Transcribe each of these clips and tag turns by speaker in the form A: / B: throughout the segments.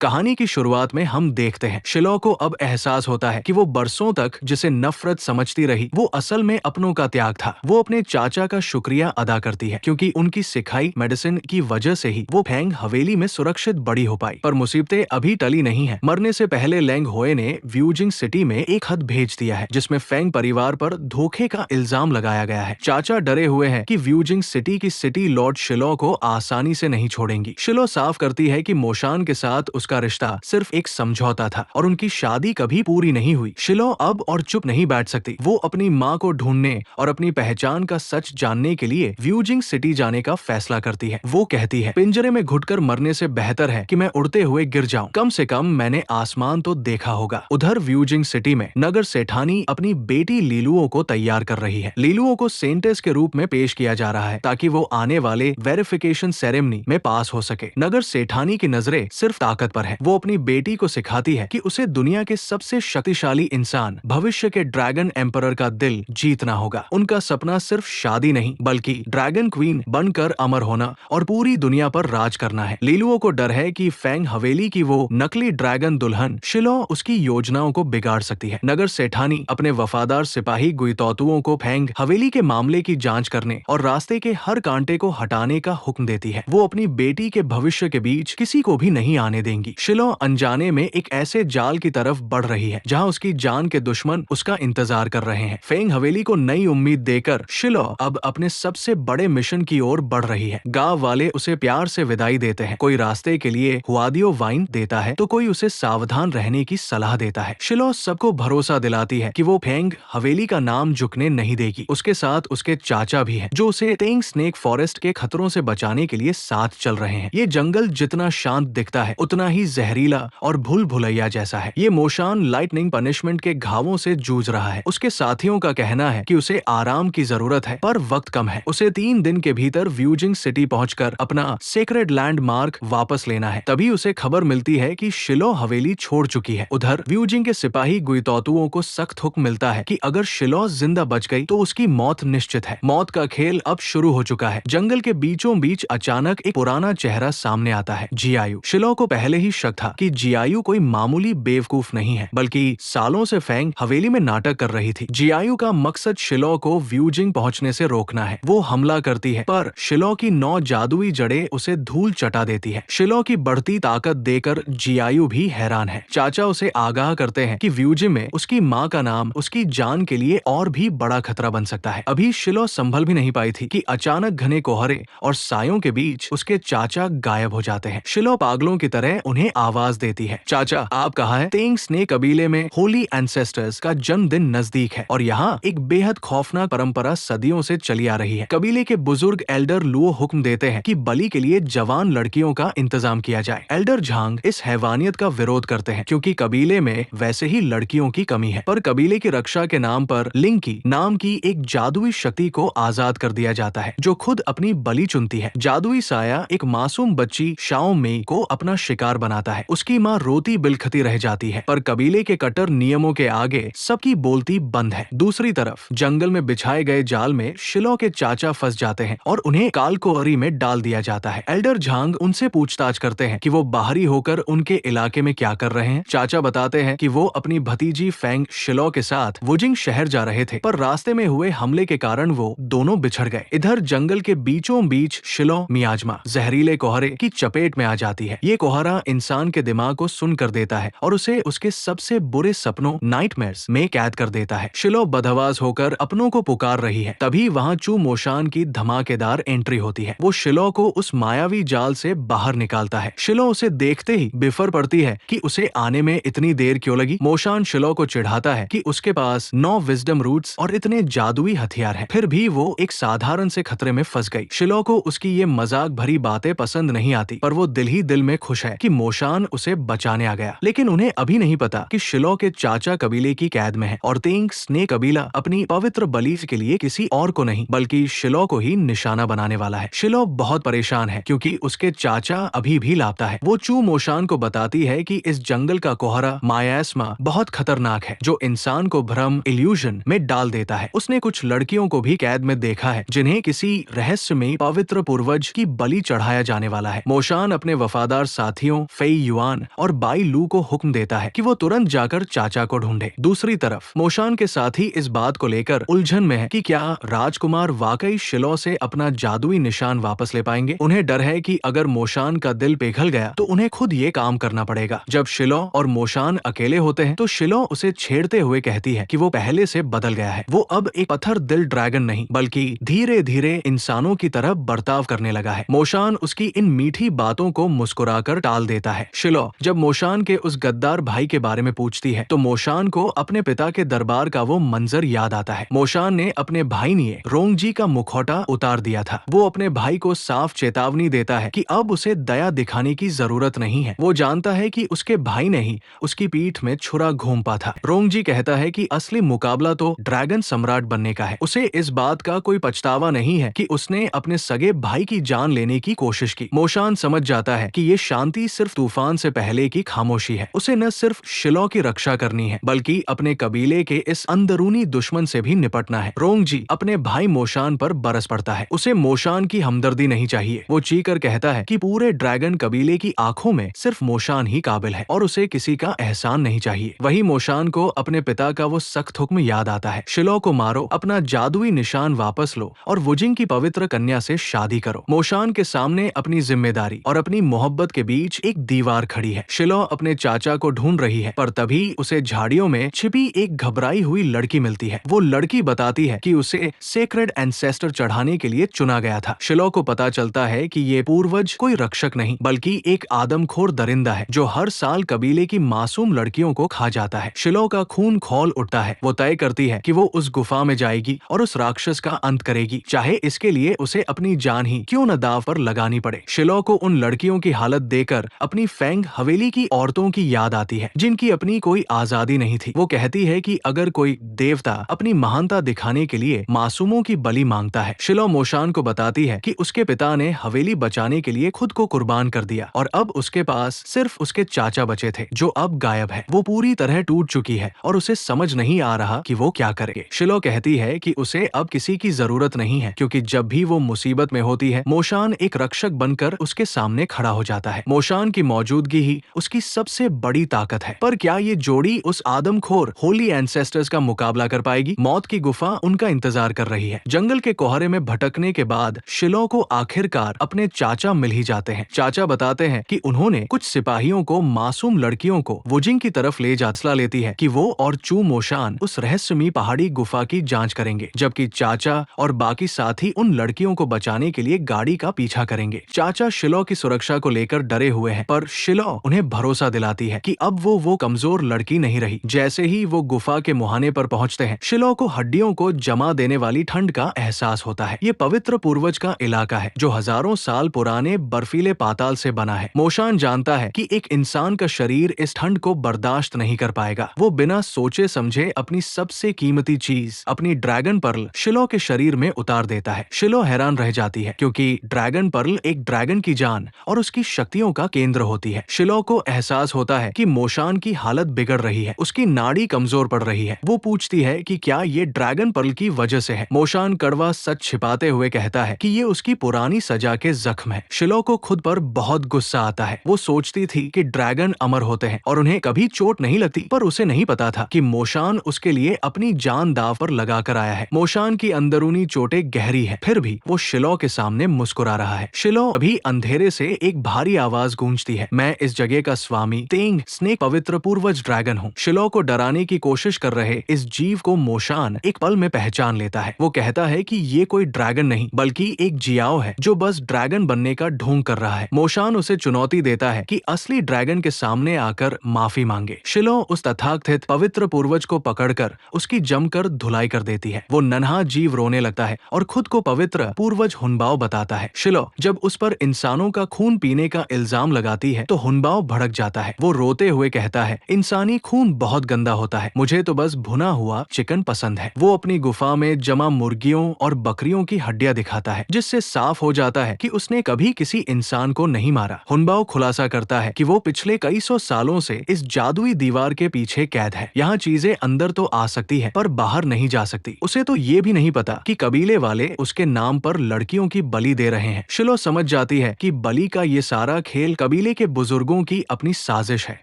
A: कहानी की शुरुआत में हम देखते हैं शिलो को अब एहसास होता है कि वो बरसों तक जिसे नफरत समझती रही वो असल में अपनों का त्याग था। वो अपने चाचा का शुक्रिया अदा करती है क्योंकि उनकी सिखाई मेडिसिन की वजह से ही वो फेंग हवेली में सुरक्षित बड़ी हो पाई। पर मुसीबतें अभी टली नहीं है। मरने से पहले लेंग होए ने व्यूजिंग सिटी में एक खत भेज दिया है जिसमें फेंग परिवार पर धोखे का इल्जाम लगाया गया है। चाचा डरे हुए हैं कि व्यूजिंग सिटी की सिटी लॉर्ड शिलो को आसानी से नहीं छोड़ेंगी। शिलो साफ करती है कि मोशान के साथ उसका रिश्ता सिर्फ एक समझौता था और उनकी शादी कभी पूरी नहीं हुई। शिलो अब और चुप नहीं बैठ सकती। वो अपनी माँ को ढूंढने और अपनी पहचान का सच जानने के लिए व्यूजिंग सिटी जाने का फैसला करती है। वो कहती है, पिंजरे में घुटकर मरने से बेहतर है कि मैं उड़ते हुए गिर जाऊं। कम से कम मैंने आसमान तो देखा होगा। उधर व्यूजिंग सिटी में नगर सेठानी अपनी बेटी लीलुओं को तैयार कर रही है। लीलुओं को सेंटेस के रूप में पेश किया जा रहा है ताकि वो आने वाले वेरिफिकेशन सेरेमनी में पास हो सके। नगर सेठानी की नजरें सिर्फ ताकत पर है। वो अपनी बेटी को सिखाती है कि उसे दुनिया के सबसे शक्तिशाली इंसान भविष्य के ड्रैगन एम्परर का दिल जीतना होगा। उनका सपना सिर्फ शादी नहीं बल्कि ड्रैगन क्वीन बनकर अमर होना और पूरी दुनिया पर राज करना है। लीलुओं को डर है कि फेंग हवेली की वो नकली ड्रैगन दुल्हन शिलो उसकी योजनाओं को बिगाड़ सकती है। नगर सेठानी अपने वफादार सिपाही गुइतोतुओं को फेंग हवेली के मामले की जांच करने और रास्ते के हर कांटे को हटाने का हुक्म देती है। वो अपनी बेटी के भविष्य के बीच किसी को भी नहीं आने देंगी। शिलो अनजाने में एक ऐसे जाल की तरफ बढ़ रही है जहां उसकी जान के दुश्मन उसका इंतजार कर रहे हैं। फेंग हवेली को नई उम्मीद देकर शिलो अब अपने सबसे बड़े मिशन की ओर बढ़ रही है। गांव वाले उसे प्यार से विदाई देते हैं। कोई रास्ते के लिए हुआदियो वाइन देता है तो कोई उसे सावधान रहने की सलाह देता है। शिलो सबको भरोसा दिलाती है कि वो फेंग हवेली का नाम झुकने नहीं देगी। उसके साथ उसके चाचा भी हैं जो उसे टेंग स्नेक फॉरेस्ट के खतरों से बचाने के लिए साथ चल रहे हैं। ये जंगल जितना शांत दिखता है उतना ही जहरीला और भूल भुलैया जैसा है। ये मोशान लाइटनिंग पनिशमेंट के घावों से जूझ रहा है। उसके साथियों का कहना है कि उसे आराम की जरूरत है पर वक्त कम है। उसे 3 दिन के भीतर व्यूजिंग सिटी पहुंचकर अपना सेक्रेड लैंड मार्क वापस लेना है। तभी उसे खबर मिलती है कि शिलो हवेली छोड़ चुकी है। उधर व्यूजिंग के सिपाही गुइतोतुओं को सख्त हुक्म मिलता है कि अगर शिलो जिंदा बच गई तो उसकी मौत निश्चित है। मौत का खेल अब शुरू हो चुका है। जंगल के बीचों बीच अचानक एक पुराना चेहरा सामने आता है, जियायु। शिलो को पहले ही शक था कि जियायु कोई मामूली बेवकूफ नहीं है बल्कि सालों से फेंग हवेली में नाटक कर रही थी। जियायु का मकसद शिलो को व्यूजिंग पहुंचने से रोकना है। वो हमला करती है पर शिलो की 9 जादुई जड़ें उसे धूल चटा देती है। शिलो की बढ़ती ताकत देकर जियायु भी हैरान है। चाचा उसे आगाह करते हैं कि व्यूजिंग में उसकी माँ का नाम उसकी जान के लिए और भी बड़ा खतरा बन सकता है। अभी शिलो संभल भी नहीं पाई थी कि अचानक घने कोहरे और सायों के बीच उसके चाचा गायब हो जाते हैं। शिलो पागलों की तरह उन्हें आवाज देती है, चाचा आप कहाँ हैं? टेंग स्नेक कबीले में होली एंसेस्टर्स का जन्मदिन नजदीक है और यहाँ एक बेहद खौफनाक परंपरा सदियों से चली आ रही है। कबीले के बुजुर्ग एल्डर लुओ हुक्म देते हैं कि बलि के लिए जवान लड़कियों का इंतजाम किया जाए। एल्डर झांग इस हैवानियत का विरोध करते हैं क्योंकि कबीले में वैसे ही लड़कियों की कमी है। पर कबीले की रक्षा के नाम पर लिंकी नाम की एक जादुई शक्ति को आजाद कर दिया जाता है जो खुद अपनी बलि चुनती है। जादुई साया एक मासूम बच्ची शाओ मेई को अपना शिकार बनाता है। उसकी माँ रोती बिलखती रह जाती है पर कबीले के कट्टर नियमों के आगे सबकी बोलती बंद है। दूसरी तरफ जंगल में बिछाए गए जाल में शिलो के चाचा फंस जाते हैं और उन्हें कालकोहरी में डाल दिया जाता है। एल्डर झांग उनसे पूछताछ करते हैं कि वो बाहरी होकर उनके इलाके में क्या कर रहे हैं। चाचा बताते हैं कि वो अपनी भतीजी फेंग शिलो के साथ वुजिंग शहर जा रहे थे पर रास्ते में हुए हमले के कारण वो दोनों बिछड़ गए। इधर जंगल के बीचों बीच शिलो मियाजमा जहरीले कोहरे की चपेट में आ जाती है। ये कोहरा इंसान के दिमाग को सुन कर देता है और उसे उसके सबसे बुरे सपनों नाइटमेयर्स में कैद कर देता है। शिलो बदहवास होकर अपनों को पुकार रही है। तभी वहाँ चू मोशान की धमाकेदार एंट्री होती है। वो शिलो को उस मायावी जाल से बाहर निकालता है। शिलो उसे देखते ही बिफर पड़ती है कि उसे आने में इतनी देर क्यों लगी। मोशान शिलो को चिढ़ाता है कि उसके पास 9 विजडम रूट्स और इतने जादुई हथियार हैं, फिर भी वो एक साधारण से खतरे में फंस गई। शिलो को उसकी ये मजाक भरी बातें पसंद नहीं आती पर वो दिल ही दिल में खुश है कि मोशान उसे बचाने आ गया। लेकिन उन्हें अभी नहीं पता कि शिलो के चाचा कबीले की कैद में है और टेंग स्नेक कबीला अपनी पवित्र बलि के लिए किसी और को नहीं बल्कि शिलो को ही निशाना बनाने वाला है। शिलो बहुत परेशान है क्योंकि उसके चाचा अभी भी लापता है। वो चू मोशान को बताती है कि इस जंगल का कोहरा मायास्मा बहुत खतरनाक है जो इंसान को भ्रम इल्यूजन में डाल देता है। उसने कुछ लड़कियों को भी कैद में देखा है जिन्हें किसी रहस्यमयी पवित्र पूर्वज की बलि चढ़ाया जाने वाला है। मोशान अपने वफादार साथियों फेई युआन और बाई लू को हुक्म देता है कि वो तुरंत जाकर चाचा को ढूंढे। दूसरी तरफ मोशान के साथी इस बात को लेकर उलझन में है कि क्या राजकुमार वाकई शिलो से अपना जादुई निशान वापस ले पाएंगे। उन्हें डर है कि अगर मोशान का दिल पिघल गया तो उन्हें खुद ये काम करना पड़ेगा। जब शिलो और मोशान अकेले होते हैं तो शिलो उसे छेड़ते हुए कहती है कि वो पहले से बदल गया है। वो अब एक पत्थर दिल ड्रैगन नहीं बल्कि धीरे धीरे इंसानों की तरह बर्ताव करने लगा है। मोशान उसकी इन मीठी बातों को मुस्कुराकर टाल देता है। शिलो जब मोशान के उस गद्दार भाई के बारे में पूछती है तो मोशान को अपने पिता के दरबार का वो मंजर याद आता है। मोशान ने अपने भाई निये रोंगजी का मुखौटा उतार दिया था। वो अपने भाई को साफ चेतावनी देता है कि अब उसे दया दिखाने की जरूरत नहीं है। वो जानता है कि उसके भाई ने ही उसकी पीठ में छुरा घोंपा था। रोंगजी कहता है कि असली मुकाबला तो ड्रैगन सम्राट बनने का है। उसे इस बात का कोई पछतावा नहीं है कि उसने अपने सगे भाई की जान लेने की कोशिश की। मोशान समझ जाता है कि ये शांति सिर्फ तूफान से पहले की खामोशी है। उसे न सिर्फ शिलो की रक्षा करनी है बल्कि अपने कबीले के इस अंदरूनी दुश्मन से भी निपटना है। रोंगजी अपने भाई मोशान पर बरस पड़ता है। उसे मोशान की हमदर्दी नहीं चाहिए। वो चीखकर कहता है कि पूरे ड्रैगन कबीले की आंखों में सिर्फ मोशान ही काबिल है और उसे किसी का एहसान नहीं चाहिए। वही मोशान को अपने पिता का वो सख्त हुक्म याद आता है, शिलो को मारो, अपना जादुई निशान वापस लो और वुजिंग की पवित्र कन्या से शादी करो। मोशान के सामने अपनी जिम्मेदारी और अपनी मोहब्बत के बीच एक दीवार खड़ी है। शिलो अपने चाचा को ढूंढ रही है पर तभी उसे झाड़ियों में छिपी एक घबराई हुई लड़की मिलती है। वो लड़की बताती है कि उसे सेक्रेड एंसेस्टर चढ़ाने के लिए चुना गया था। शिलो को पता चलता है कि ये पूर्वज कोई रक्षक नहीं बल्कि एक आदमखोर दरिंदा है जो हर साल कबीले की मासूम लड़कियों को खा जाता है। शिलो का खून खौल उठता है। वो तय करती है कि वो उस गुफा में जाएगी और उस राक्षस का अंत करेगी, चाहे इसके लिए उसे अपनी जान ही क्यों न दाव पर लगानी पड़े। शिलो को उन लड़कियों की हालत देखकर अपनी फेंग हवेली की औरतों की याद आती है जिनकी अपनी कोई आजादी नहीं थी। वो कहती है कि अगर कोई देवता अपनी महानता दिखाने के लिए मासूमों की बलि मांगता है। शिलो मोशान को बताती है कि उसके पिता ने हवेली बचाने के लिए खुद को कुर्बान कर दिया और अब उसके पास सिर्फ उसके चाचा बचे थे जो अब गायब है। वो पूरी तरह टूट चुकी है और उसे समझ नहीं आ रहा कि वो क्या करे। शिलो कहती है कि उसे अब किसी की जरूरत नहीं है क्योंकि जब भी वो मुसीबत में होती है मोशान एक रक्षक बनकर उसके सामने खड़ा हो जाता है। मोशान की मौजूदगी ही उसकी सबसे बड़ी ताकत है। पर क्या ये जोड़ी उस आदमखोर होली एंसेस्टर्स का मुकाबला कर पाएगी? मौत की गुफा उनका इंतजार कर रही है। जंगल के कोहरे में भटकने के बाद शिलो को आखिरकार अपने चाचा मिल ही जाते हैं। चाचा बताते हैं कि उन्होंने कुछ सिपाहियों को मासूम लड़कियों को वुजिंग की तरफ ले जा लेती है कि वो और चू मोशान उस रहस्यमयी पहाड़ी गुफा की जांच करेंगे, जबकि चाचा और बाकी साथी उन लड़कियों को बचाने के लिए गाड़ी का पीछा करेंगे। चाचा शिलो की सुरक्षा को लेकर डरे हुए हैं पर शिलो उन्हें भरोसा दिलाती है कि अब वो कमजोर लड़की नहीं रही। जैसे ही वो गुफा के मुहाने पर पहुंचते हैं शिलो को हड्डियों को जमा देने वाली ठंड का एहसास होता है। ये पवित्र पूर्वज का इलाका है जो हजारों साल पुराने बर्फीले पाताल से बना है। मोशान जानता है कि एक इंसान का शरीर इस ठंड को बर्दाश्त नहीं कर पाएगा। वो बिना सोचे समझे अपनी सबसे कीमती चीज अपनी ड्रैगन पर्ल शिलो के शरीर में उतार देता है। शिलो हैरान रह जाती है क्योंकि ड्रैगन पर्ल एक ड्रैगन की जान और उसकी शक्तियों का केंद्र होती है। शिलो को एहसास होता है कि मोशान की हालत बिगड़ रही है, उसकी नाड़ी कमजोर पड़ रही है। वो पूछती है कि क्या ये ड्रैगन पर्ल की वजह से है। मोशान कड़वा सच छिपाते हुए कहता है कि ये उसकी पुरानी सजा के जख्म है। शिलो को खुद पर बहुत गुस्सा आता है। वो सोचती थी कि ड्रैगन अमर होते हैं और उन्हें कभी चोट नहीं लगती, पर उसे नहीं पता था कि मोशान उसके लिए अपनी जान दांव पर लगा कर आया है। मोशान की अंदरूनी चोटें गहरी है, फिर भी वो शिलो के सामने मुस्कुरा रहा है। शिलो अभी अंधेरे से एक भारी आवाज गूंजती है, मैं इस जगह का स्वामी तेंग स्नेक पवित्र पूर्वज ड्रैगन हूँ। शिलो को डराने की कोशिश कर रहे इस जीव को मोशान एक पल में पहचान लेता है। वो कहता है कि ये कोई ड्रैगन नहीं बल्कि एक जियाओ है जो बस ड्रैगन बनने का ढोंग कर रहा है। मोशान उसे चुनौती देता है कि असली ड्रैगन के सामने आकर माफी मांगे। शिलो उस तथाकथित पवित्र पूर्वज को पकड़कर उसकी जमकर धुलाई कर देती है। वो नन्हा जीव रोने लगता है और खुद को पवित्र पूर्वज हुनबाओ बताता है। शिलो जब उस पर इंसानों का खून पीने का इल्जाम लगाती है तो हुनबाओ भड़क जाता है। वो रोते हुए कहता है, इंसानी खून बहुत गंदा होता है, मुझे तो बस भुना हुआ चिकन पसंद है। वो अपनी गुफा में जमा मुर्गियों और बकरियों की हड्डियां दिखाता है जिससे साफ हो जाता है कि उसने कभी किसी इंसान को नहीं मारा। हुनबाओ खुलासा करता है कि वो पिछले कई सौ सालों से इस जादुई दीवार के पीछे कैद है। यहाँ चीजें अंदर तो आ सकती है पर बाहर नहीं जा सकती। उसे तो ये भी नहीं पता कि कबीले वाले उसके नाम पर लड़कियों की बलि दे रहे हैं। शिलो समझ जाती है कि बलि का ये सारा खेल कबीले कबीले के बुजुर्गों की अपनी साजिश है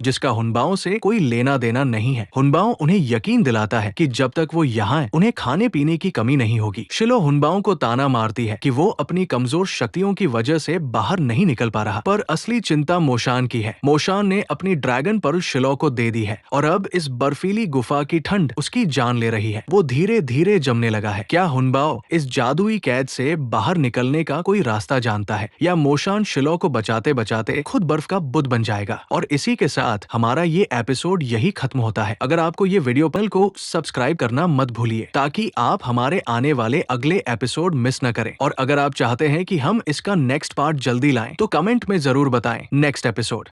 A: जिसका हुनबाओं से कोई लेना देना नहीं है। हुनबाओ उन्हें यकीन दिलाता है कि जब तक वो यहाँ है उन्हें खाने पीने की कमी नहीं होगी। शिलो हुनबाओं को ताना मारती है कि वो अपनी कमजोर शक्तियों की वजह से बाहर नहीं निकल पा रहा, पर असली चिंता मोशान की है। मोशान ने अपनी ड्रैगन पर्ल शिलो को दे दी है और अब इस बर्फीली गुफा की ठंड उसकी जान ले रही है। वो धीरे धीरे जमने लगा है। क्या हुनबाओ इस जादुई कैद से बाहर निकलने का कोई रास्ता जानता है या मोशान शिलो को बचाते बचाते खुद बर्फ का बुत बन जाएगा? और इसी के साथ हमारा ये एपिसोड यही खत्म होता है। अगर आपको ये वीडियो को सब्सक्राइब करना मत भूलिए ताकि आप हमारे आने वाले अगले एपिसोड मिस न करें। और अगर आप चाहते हैं कि हम इसका नेक्स्ट पार्ट जल्दी लाएं तो कमेंट में जरूर बताएं नेक्स्ट एपिसोड।